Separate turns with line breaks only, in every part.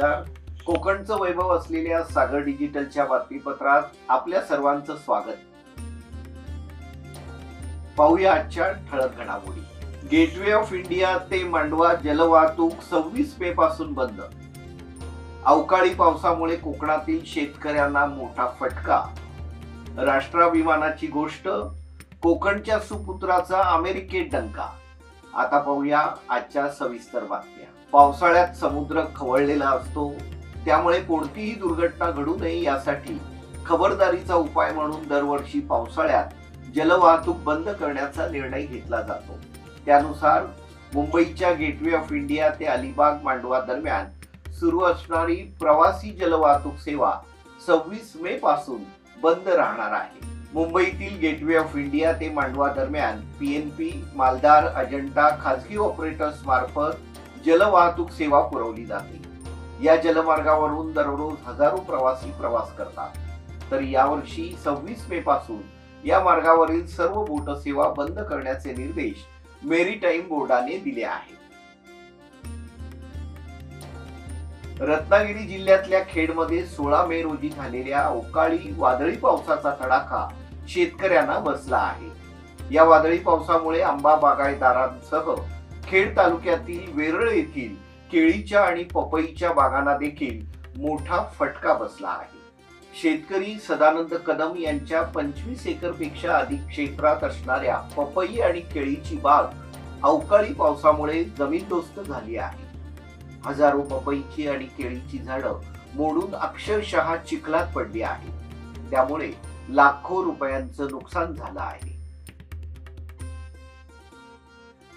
नमस्कार. कोकणचं वैभव असलेल्या सागर डिजिटलच्या बातमीपत्रात आपल्या सर्वांचं स्वागत. पाहूया आजच्या ठळक घडामोडी. गेटवे ऑफ इंडिया ते मांडवा जलवाहतूक 26 मे पासून बंद. अवकाळी पावसामुळे कोकणातील शेतकऱ्यांना मोठा फटका. राष्ट्राभिमानाची गोष्ट, कोकणच्या सुपुत्राचा अमेरिकेत डंका. आता पाहूया आजच्या सविस्तर बातम्या. पावसाळ्यात समुद्र खवळलेला असतो, त्यामुळे कोणतीही दुर्घटना घडू नये यासाठी खबरदारीचा उपाय म्हणून दरवर्षी पावसाळ्यात जलवाहतूक बंद करण्याचा निर्णय घेतला जातो. त्यानुसार मुंबईच्या गेटवे ऑफ इंडिया ते अलिबाग मांडवा दरम्यान सुरू असणारी प्रवासी जलवाहतूक सेवा 26 मे पासून बंद राहणार आहे. मुंबईतील गेटवे ऑफ इंडिया ते मांडवा दरम्यान PNP, मालदार, अजंटा खासगी ऑपरेटर्स मार्फत जलवाहतूक सेवा पुरवली जाते. या जलमार्गावरून दररोज हजारो प्रवासी प्रवास करतात. तर यावर्षी 26 मे पासून या मार्गावरील सर्व बोट सेवा बंद करण्याचे निर्देश मेरीटाईम बोर्डाने दिले आहेत. रत्नागिरी जिल्ह्यातल्या खेडमध्ये 16 मे रोजी झालेल्या अवकाळी वादळी पावसाचा तडाखा शेतकऱ्यांना बसला आहे. या वादळी पावसामुळे आंबा बागायतदारांसह खेड तालुक्यातील वेरळ येथील केळीच्या आणि पपईच्या बागांना देखील मोठा फटका बसला आहे. शेतकरी सदानंद कदम यांच्या 25 एकरपेक्षा अधिक क्षेत्रात असणाऱ्या पपई आणि केळीची बाग अवकाळी पावसामुळे जमीनदोस्त झाली आहे. हजारो पपईची आणि केळीची झाडं मोडून अक्षरशः चिखलात पडली आहे. त्यामुळे लाखो रुपयांचं नुकसान झालं आहे.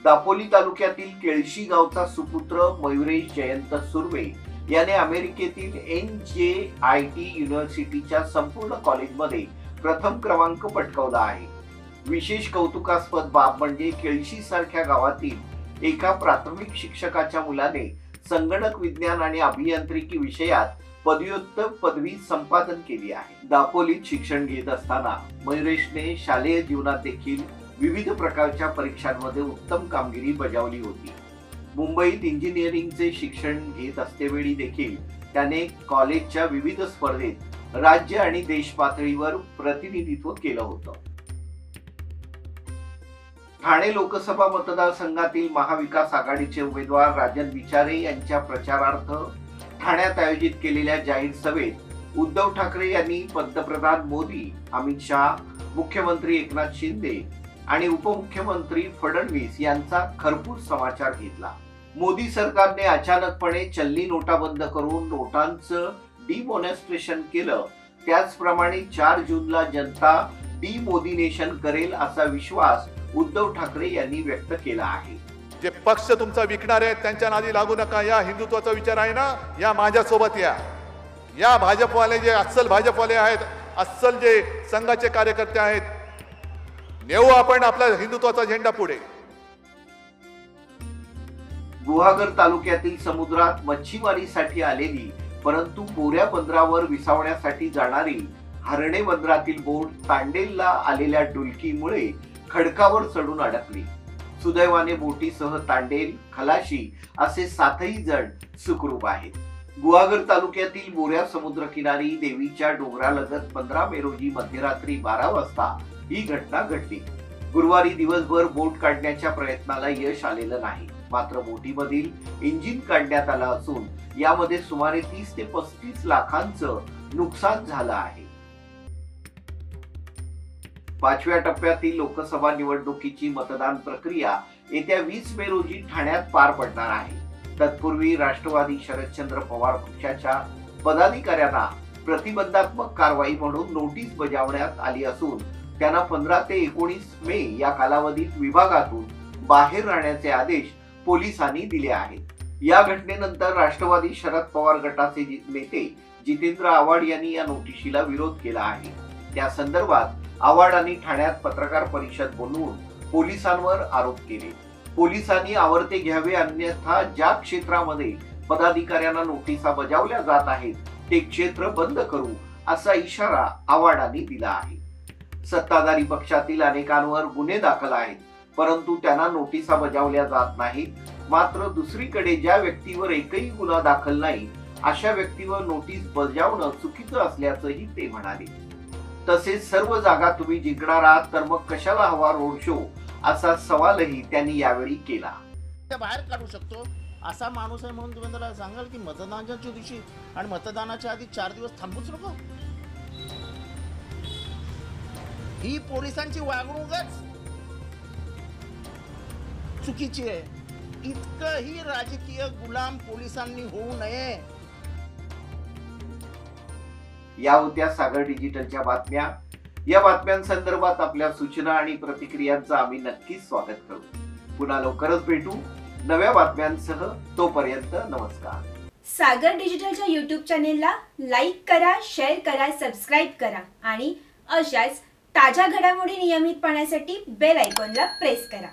दापोली तालुक्यातील केळशी गावचा सुपुत्र मयुरेश जयंत सुर्वे याने अमेरिकेतील NJIT युनिव्हर्सिटीच्या संपूर्ण कॉलेजमध्ये प्रथम क्रमांक पटकावला आहे. विशेष कौतुकास्पद बाब म्हणजे केळशी सारख्या गावातील एका प्राथमिक शिक्षकाच्या मुलाने संगणक विज्ञान आणि अभियांत्रिकी विषयात पदव्युत्तर पदवी संपादन केली आहे. दापोलीत शिक्षण घेत असताना मयुरेशने शालेय जीवनात देखील विविध प्रकारच्या परीक्षांमध्ये उत्तम कामगिरी बजावली होती. मुंबईत इंजिनिअरिंगचे शिक्षण घेत असतेवेळी देखील त्याने कॉलेजच्या विविध स्पर्धेत राज्य आणि देश पातळीवर प्रतिनिधित्व केलं होतं. ठाणे लोकसभा मतदारसंघातील महाविकास आघाडीचे उमेदवार राजन विचारे यांच्या प्रचारार्थ ठाण्यात आयोजित केलेल्या जाहीर सभेत उद्धव ठाकरे यांनी पंतप्रधान मोदी, अमित शहा, मुख्यमंत्री एकनाथ शिंदे आणि उपमुख्यमंत्री फडणवीस यांचा खरपूस समाचार घेतला. मोदी सरकारने अचानकपणे चलनी नोटा बंद करून नोटांचं डिमॉनेस्ट्रेशन केलं. त्याचप्रमाणे 4 जूनला जनता डिमोदिनेशन करेल असा विश्वास उद्धव ठाकरे यांनी व्यक्त केला आहे.
जे पक्ष तुमचा विकणार आहेत त्यांच्या नादी लागू नका. या हिंदुत्वाचा विचार आहे ना, या माझ्यासोबत या भाजपवाले जे अस्सल भाजपवाले आहेत, अस्सल जे संघाचे कार्यकर्ते आहेत, नेऊ आपण आपला हिंदुत्वाचा झेंडा पुढे.
गुहागर तालुक्यातील समुद्रात मच्छीमारीसाठी आलेली परंतु कोऱ्या बंदरावर विसावण्यासाठी जाणारी हरणे बंदरातील बोट तांडेलला आलेल्या डुलकीमुळे खडकावर चढून अडकली. सुदैवाने बोटीसह तांडेल, खलाशी असे 7ही जण सुखरूप आहेत. गुहागर तालुक्यातील बोऱ्या समुद्रकिनारी देवीच्या डोंगरालगत 15 मे रोजी मध्यरात्री 12 वाजता ही घटना घडली. गुरुवारी दिवसभर बोट काढण्याच्या प्रयत्नाला यश आलेलं नाही. मात्र बोटीमधील इंजिन काढण्यात आलं असून यामध्ये सुमारे 30 ते 35 लाखांचं नुकसान झालं आहे. 5व्या टप्प्यातील लोकसभा निवडणुकीची मतदान प्रक्रिया येत्या 20 मे रोजी ठाण्यात पार पडणार आहे. तत्पूर्वी राष्ट्रवादी शरदचंद्र पवार पक्षाच्या पदाधिकाऱ्यांना प्रतिबंधात्मक कारवाई म्हणून नोटीस बजावण्यात आली असून त्यांना 15 ते 19 मे या कालावधीत विभागातून बाहेर राहण्याचे आदेश पोलिसांनी दिले आहेत. या घटनेनंतर राष्ट्रवादी शरद पवार गटाचे नेते जितेंद्र आव्हाड यांनी या नोटिशीला विरोध केला आहे. त्या संदर्भात आव्हाडांनी ठाण्यात पत्रकार परिषद बोलवून पोलिसांवर आरोप केले. पोलिसांनी आवर्ते घ्यावे, अन्यथा ज्या क्षेत्रामध्ये पदाधिकाऱ्यांना नोटिसा बजावल्या जात आहेत ते क्षेत्र बंद करू असा इशारा आव्हाडांनी दिला आहे. सत्ताधारी पक्षातील अनेकांवर गुन्हे दाखल आहेत, परंतु त्यांना नोटिसा बजावल्या जात नाहीत. मात्र दुसरीकडे ज्या व्यक्तीवर एकही गुन्हा दाखल नाही अशा व्यक्तीवर नोटीस बजावणं चुकीचं असल्याचंही ते म्हणाले. तसेच सर्व जागा तुम्ही जिंकणार आहात तर मग कशाला हवा रोड शो असा सवालही त्यांनी यावेळी केला.
बाहेर काढू शकतो असा माणूस आहे म्हणून तुम्ही त्याला सांगाल की मतदानाच्या दिवशी आणि मतदानाच्या आधी 4 दिवस थांबूच नको. ही पोलिसांची वागणूकच चुकीची आहे. इतकंही राजकीय गुलाम पोलिसांनी होऊ नये.
या होत्या सागर डिजिटलच्या बातम्या. या बातम्यांसंदर्भात आपल्या सूचना आणि प्रतिक्रियांचं आम्ही नक्कीच स्वागत करू. पुन्हा लवकरच भेटू नव्या बातम्यांसह. तोपर्यंत नमस्कार.
सागर डिजिटलच्या YouTube चॅनेलला लाईक करा, शेअर करा, सबस्क्राईब करा आणि अशाच ताज्या घडामोडी नियमित पाहण्यासाठी बेल आयकॉनला प्रेस करा.